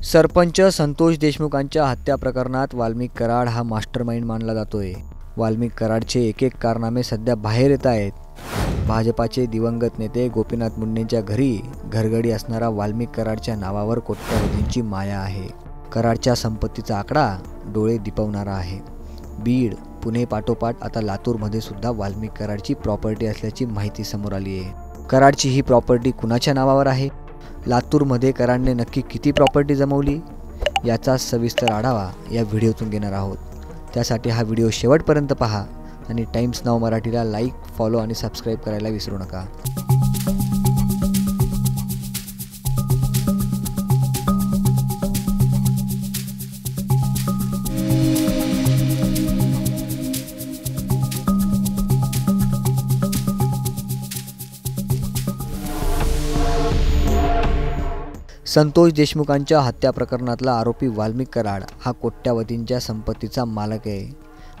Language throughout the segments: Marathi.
सरपंच संतोष देशमुखांच्या हत्या प्रकरणात वाल्मिक कराड हा मास्टरमाइंड मानला जातोय। वाल्मिक कराडचे एक कारनामे सध्या बाहेर येत आहेत। भाजपाचे दिवंगत नेते गोपीनाथ मुंडेंच्या घरी घरगडी असणारा वाल्मिक कराडच्या नावावर कोट्यवधींची माया आहे। कराडच्या संपत्तीचा आकडा डोळे दिपवणारा आहे। बीड, पुणे पाठोपाठ आता लातूरमध्ये सुद्धा वाल्मिक कराडची प्रॉपर्टी असल्याची माहिती समोर आली आहे। कराडची ही प्रॉपर्टी कुणाच्या नावावर आहे? लातूरमध्ये कराडने नक्की किती प्रॉपर्टी जमवली याचा सविस्तर आढावा या व्हिडिओतून घेणार आहोत। त्यासाठी हा व्हिडिओ शेवटपर्यंत पहा आणि टाइम्स नाव मराठीला लाईक, फॉलो आणि सबस्क्राईब करायला विसरू नका। संतोष देशमुखांच्या हत्या प्रकरणातला आरोपी वाल्मिक कराड हा कोट्यवधींच्या संपत्तीचा मालक आहे।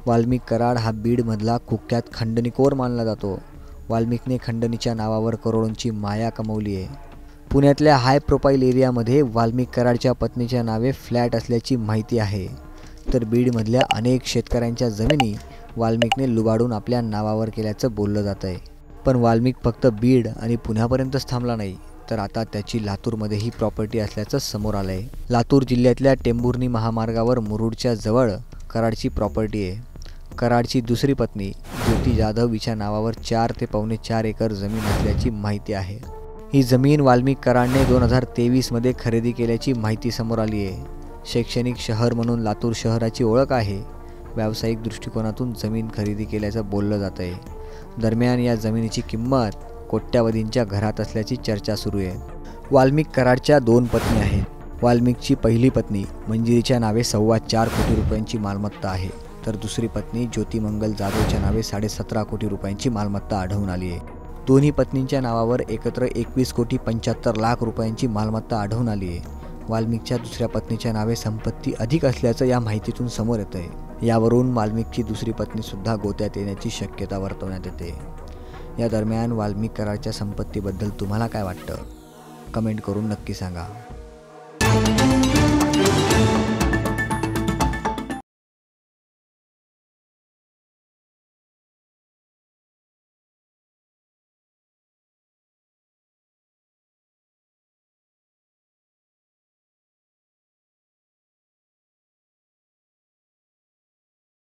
वाल्मिक कराड हा बीडमधला कुख्यात खंडणीखोर मानला जातो। वाल्मिकने खंडणीच्या नावावर करोडोंची माया कमवली आहे। पुण्यातल्या हाय प्रोफाईल एरियामध्ये वाल्मिक कराडच्या पत्नीच्या नावे फ्लॅट असल्याची माहिती आहे। तर बीडमधल्या अनेक शेतकऱ्यांच्या जमिनी वाल्मिकने लुबाडून आपल्या नावावर केल्याचं बोललं जात आहे। पण वाल्मिक फक्त बीड आणि पुण्यापर्यंतच थांबला नाही, तर आता त्याची लातूरमध्येही प्रॉपर्टी असल्याचं समोर आलं आहे। लातूर जिल्ह्यातल्या टेंभुर्णी महामार्गावर मुरुडच्या जवळ कराडची प्रॉपर्टी आहे। कराडची दुसरी पत्नी ज्योती जाधव हिच्या नावावर 4 ते पावणे 4 एकर जमीन असल्याची माहिती आहे। ही जमीन वाल्मिक कराडने 2023 मध्ये खरेदी केल्याची माहिती समोर आली आहे। शैक्षणिक शहर म्हणून लातूर शहराची ओळख आहे। व्यावसायिक दृष्टिकोनातून जमीन खरेदी केल्याचं बोललं जात आहे। दरम्यान या जमिनीची किंमत कोट्यवधींच्या घरात असल्याची चर्चा सुरू आहे। वाल्मिक कराडच्या 2 पत्नी आहेत। वाल्मिकची पहिली पत्नी मंजिरीच्या नावे 4.25 कोटी रुपयांची मालमत्ता आहे, तर दुसरी पत्नी ज्योती मंगल जाधवच्या नावे 17.5 कोटी रुपयांची मालमत्ता आढळून आली आहे। दोन्ही पत्नींच्या नावावर एकत्र 21 कोटी 75 लाख रुपयांची मालमत्ता आढळून आली आहे। वाल्मिकच्या दुसऱ्या पत्नीच्या नावे संपत्ती अधिक असल्याचं या माहितीतून समोर येत आहे। यावरून वाल्मिकची दुसरी पत्नी सुद्धा गोत्यात येण्याची शक्यता वर्तवण्यात येते। या दरम्यान वाल्मिक कराडच्या संपत्तीबद्दल तुम्हाला काय वाटतं? कमेंट करून नक्की सांगा।